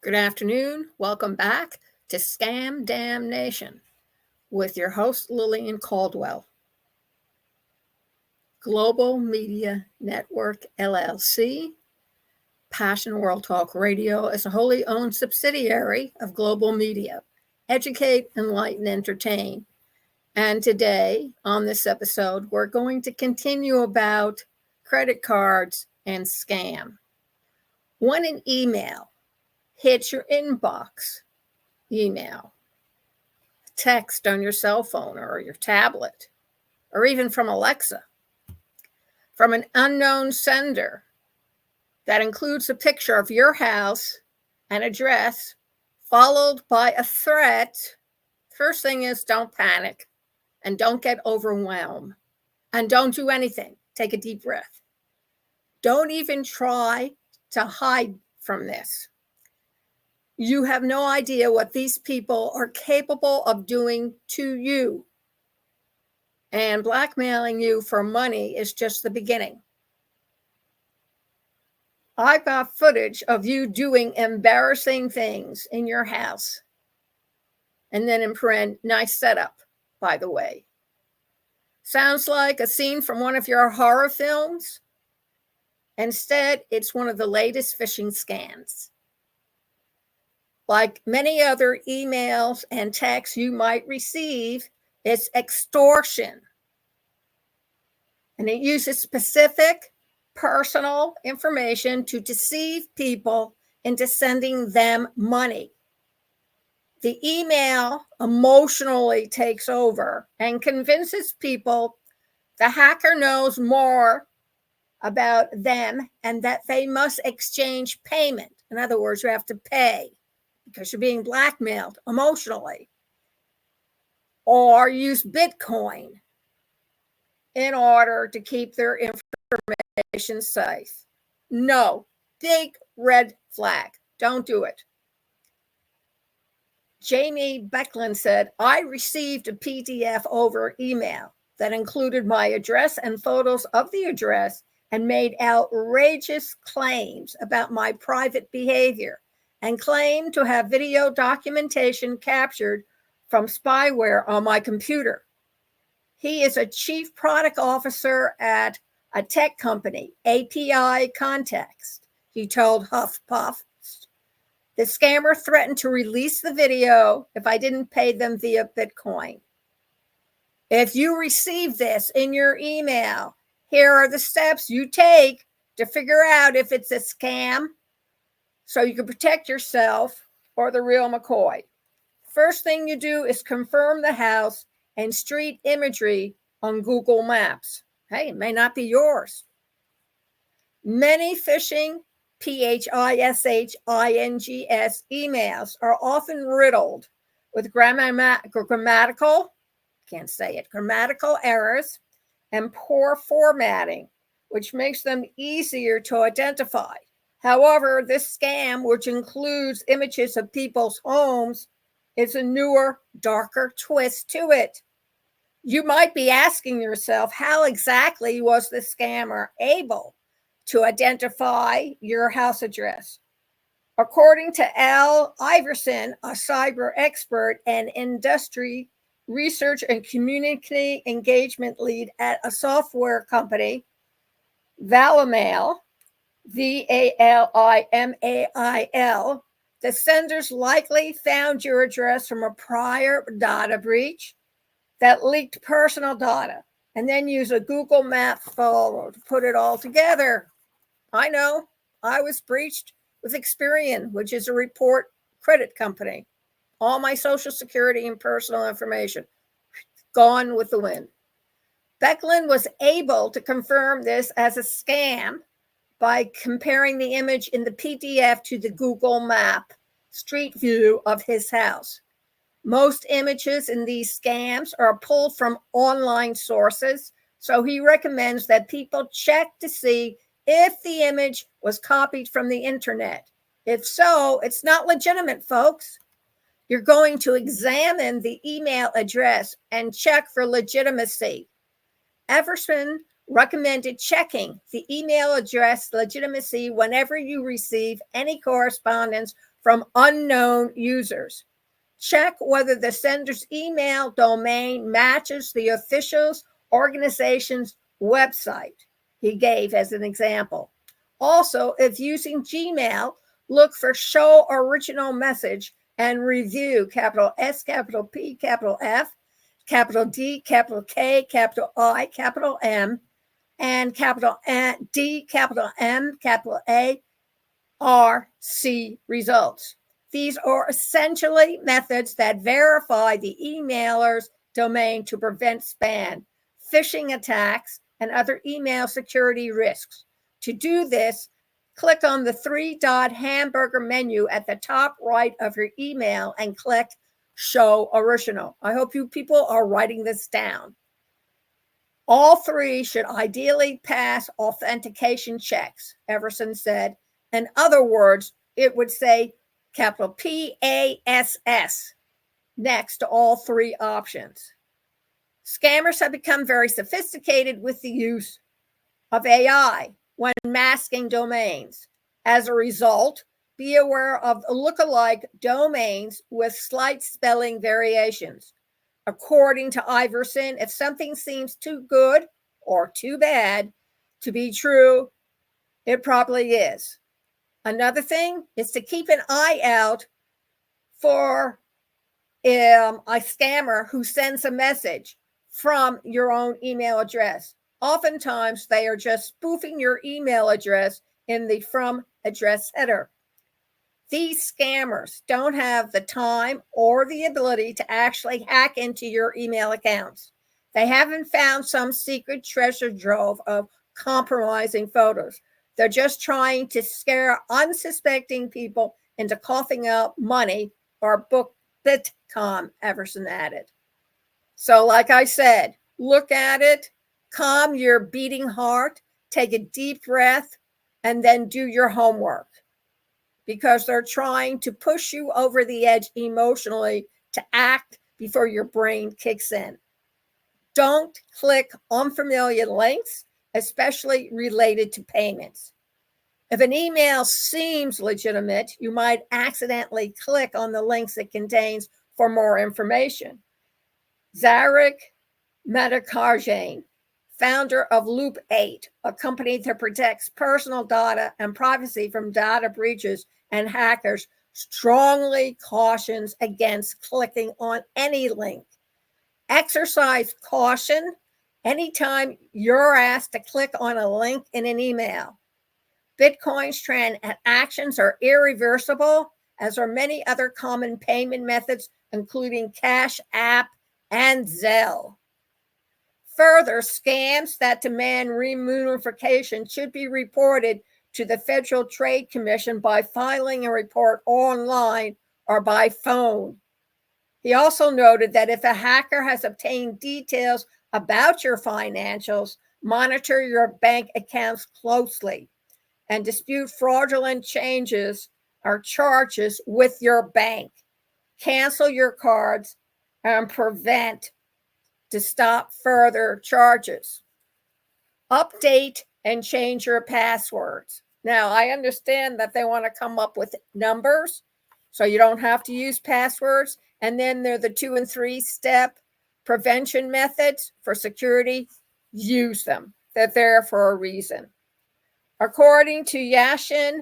Good afternoon. Welcome back to Scam DamNation with your host, Lillian Caldwell. Global Media Network, LLC, Passion World Talk Radio is a wholly owned subsidiary of Global Media. Educate, enlighten, entertain. And today, on this episode, we're going to continue about credit cards and scam. When an email hits your inbox, email, text on your cell phone or your tablet, or even from Alexa, from an unknown sender that includes a picture of your house and address, followed by a threat. First thing is, don't panic and don't get overwhelmed and don't do anything. Take a deep breath. Don't even try to hide from this. You have no idea what these people are capable of doing to you. And blackmailing you for money is just the beginning. I've got footage of you doing embarrassing things in your house. And then in print, nice setup, by the way. Sounds like a scene from one of your horror films. Instead, it's one of the latest phishing scams. Like many other emails and texts you might receive, it's extortion. And it uses specific personal information to deceive people into sending them money. The email emotionally takes over and convinces people the hacker knows more about them and that they must exchange payment. In other words, you have to pay because you're being blackmailed emotionally, or use Bitcoin in order to keep their information safe. No, big red flag. Don't do it. Jamie Becklin said, I received a PDF over email that included my address and photos of the address and made outrageous claims about my private behavior and claimed to have video documentation captured from spyware on my computer. He is a chief product officer at a tech company, API Context. He told HuffPuff. The scammer threatened to release the video if I didn't pay them via Bitcoin. If you receive this in your email, here are the steps you take to figure out if it's a scam so you can protect yourself or the real McCoy. First thing you do is confirm the house and street imagery on Google Maps. Hey, it may not be yours. Many phishing PHISHINGS emails are often riddled with grammatical errors and poor formatting, which makes them easier to identify. However, this scam, which includes images of people's homes, is a newer, darker twist to it. You might be asking yourself, how exactly was the scammer able to identify your house address? According to Al Iverson, a cyber expert and industry research and community engagement lead at a software company, Valimail, VALIMAIL, the senders likely found your address from a prior data breach that leaked personal data and then use a Google Map photo to put it all together. I know, I was breached with Experian, which is a report credit company. All my social security and personal information gone with the wind. Becklin was able to confirm this as a scam by comparing the image in the PDF to the Google Map street view of his house. Most images in these scams are pulled from online sources, so he recommends that people check to see if the image was copied from the internet. If so, it's not legitimate, folks. You're going to examine the email address and check for legitimacy. Everson recommended checking the email address legitimacy whenever you receive any correspondence from unknown users. Check whether the sender's email domain matches the official organization's website, he gave as an example. Also, if using Gmail, look for show original message and review, capital S, capital P, capital F, capital D, capital K, capital I, capital M, and capital D, capital M, capital A, R, C results. These are essentially methods that verify the emailer's domain to prevent spam, phishing attacks, and other email security risks. To do this, click on the three-dot hamburger menu at the top right of your email and click Show Original. I hope you people are writing this down. All three should ideally pass authentication checks, Everson said. In other words, it would say capital PASS next to all three options. Scammers have become very sophisticated with the use of AI when masking domains. As a result, be aware of lookalike domains with slight spelling variations. According to Iverson, if something seems too good or too bad to be true, it probably is. Another thing is to keep an eye out for a scammer who sends a message from your own email address. Oftentimes, they are just spoofing your email address in the from address header. These scammers don't have the time or the ability to actually hack into your email accounts. They haven't found some secret treasure trove of compromising photos. They're just trying to scare unsuspecting people into coughing out money or book Bitcoin, Everson added. So, like I said, look at it, calm your beating heart, take a deep breath, and then do your homework, because they're trying to push you over the edge emotionally to act before your brain kicks in. Don't click unfamiliar links, especially related to payments. If an email seems legitimate, you might accidentally click on the links it contains for more information. Zarek Matakarjane, founder of Loop 8, a company that protects personal data and privacy from data breaches and hackers, strongly cautions against clicking on any link. Exercise caution anytime you're asked to click on a link in an email. Bitcoin's transactions are irreversible, as are many other common payment methods, including Cash App and Zelle. Further, scams that demand remuneration should be reported to the Federal Trade Commission by filing a report online or by phone. He also noted that if a hacker has obtained details about your financials, monitor your bank accounts closely and dispute fraudulent changes or charges with your bank. Cancel your cards and prevent to stop further charges. Update and change your passwords. Now, I understand that they want to come up with numbers so you don't have to use passwords. And then there are the 2 and 3 step prevention methods for security. Use them. They're there for a reason. According to Yashin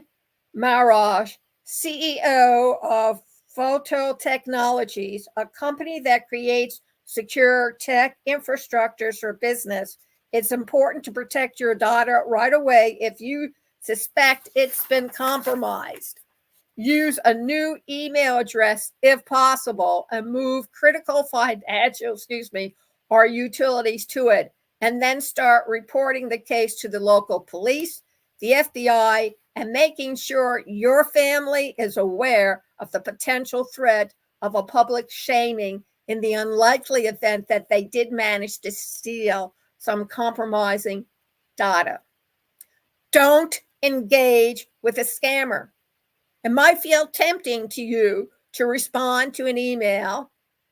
Maharaj, CEO of Photo Technologies, a company that creates secure tech infrastructures for business, it's important to protect your data right away if you suspect it's been compromised. Use a new email address if possible and move critical financial, or utilities to it, and then start reporting the case to the local police, the FBI, and making sure your family is aware of the potential threat of a public shaming in the unlikely event that they did manage to steal some compromising data. Don't engage with a scammer. It might feel tempting to you to respond to an email,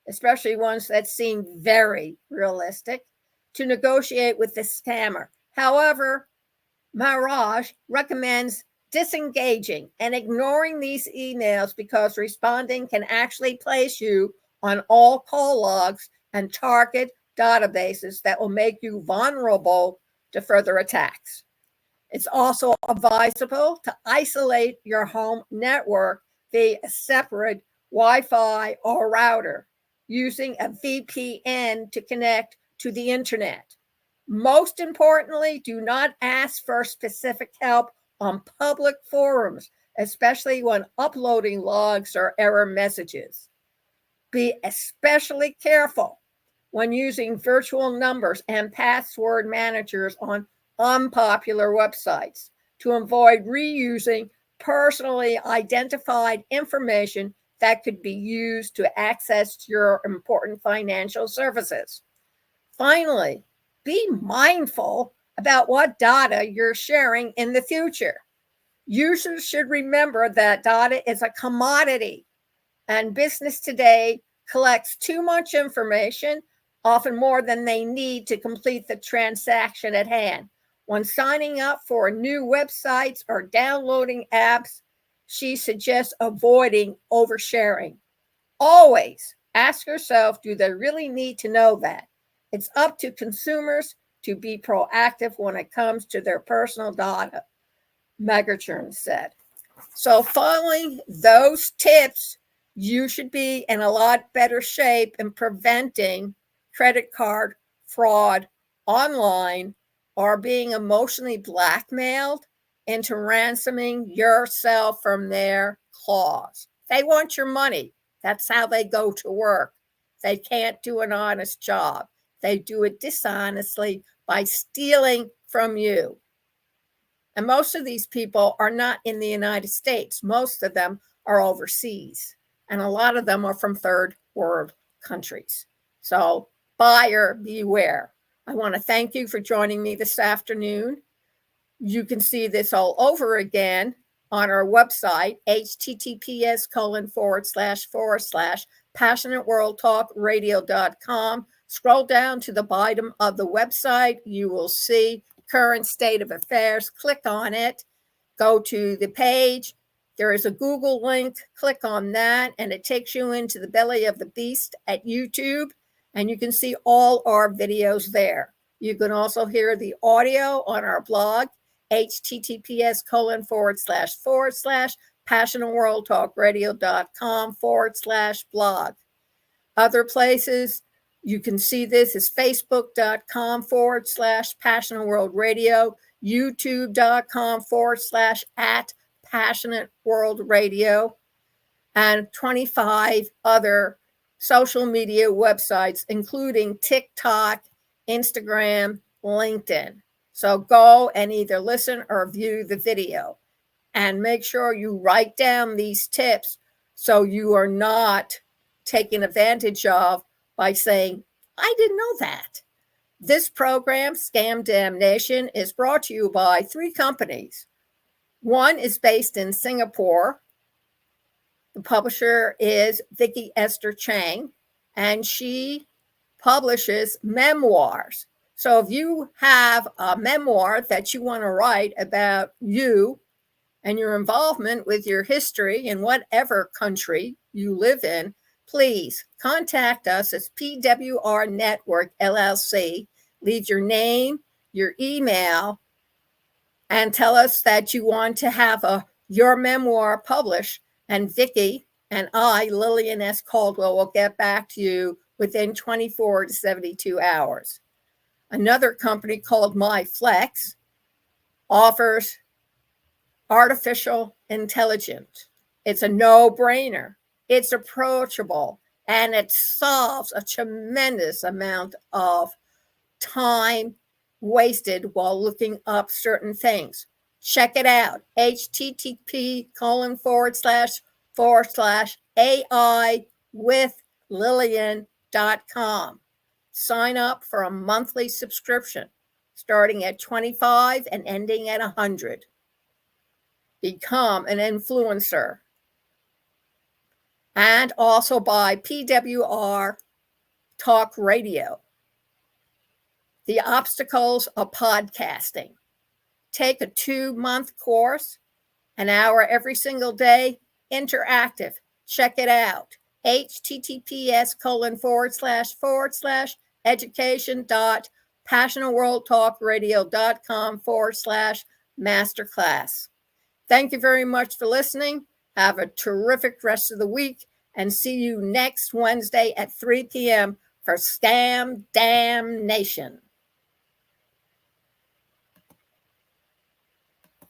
especially ones that seem very realistic, to negotiate with the scammer. However, Maharaj recommends disengaging and ignoring these emails because responding can actually place you on all call logs and target databases that will make you vulnerable to further attacks. It's also advisable to isolate your home network via a separate Wi-Fi or router using a VPN to connect to the internet. Most importantly, do not ask for specific help on public forums, especially when uploading logs or error messages. Be especially careful when using virtual numbers and password managers on unpopular websites to avoid reusing personally identified information that could be used to access your important financial services. Finally, be mindful about what data you're sharing in the future. Users should remember that data is a commodity, and business today collects too much information, often more than they need to complete the transaction at hand. When signing up for new websites or downloading apps, she suggests avoiding oversharing. Always ask yourself, do they really need to know that? It's up to consumers to be proactive when it comes to their personal data, Megatron said. So, following those tips, you should be in a lot better shape in preventing credit card fraud online or being emotionally blackmailed into ransoming yourself from their claws. They want your money. That's how they go to work. They can't do an honest job. They do it dishonestly by stealing from you. And most of these people are not in the United States. Most of them are overseas. And a lot of them are from third world countries. So buyer beware. I want to thank you for joining me this afternoon. You can see this all over again on our website, https:// passionateworldtalkradio.com. Scroll down to the bottom of the website. You will see current state of affairs. Click on it. Go to the page. There is a Google link. Click on that, and it takes you into the belly of the beast at YouTube, and you can see all our videos there. You can also hear the audio on our blog, https:// passionateworldtalkradio.com/blog. Other places you can see this is facebook.com/passionateworldradio, youtube.com/@passionateworldradio, and 25 other social media websites, including TikTok, Instagram, LinkedIn. So go and either listen or view the video, and make sure you write down these tips so you are not taken advantage of by saying, I didn't know that. This program, Scam DamNation, is brought to you by 3 companies. One is based in Singapore. The publisher is Vicki Esther Chang, and she publishes memoirs. So if you have a memoir that you want to write about you and your involvement with your history in whatever country you live in, please contact us as PWR Network LLC. Leave your name, your email, and tell us that you want to have your memoir published. And Vicki and I, Lillian S. Caldwell, will get back to you within 24 to 72 hours. Another company called MyFlex offers artificial intelligence. It's a no-brainer. It's approachable, and it solves a tremendous amount of time wasted while looking up certain things. Check it out. http://AI-with-Lillian.com. Sign up for a monthly subscription starting at $25 and ending at $100. Become an influencer. And also by PWR Talk Radio. The Obstacles of Podcasting. Take a 2-month course, an hour every single day, interactive. Check it out. https://education.passionatworldtalkradio.com/masterclass. Thank you very much for listening. Have a terrific rest of the week and see you next Wednesday at 3 p.m. for Scam Damn Nation.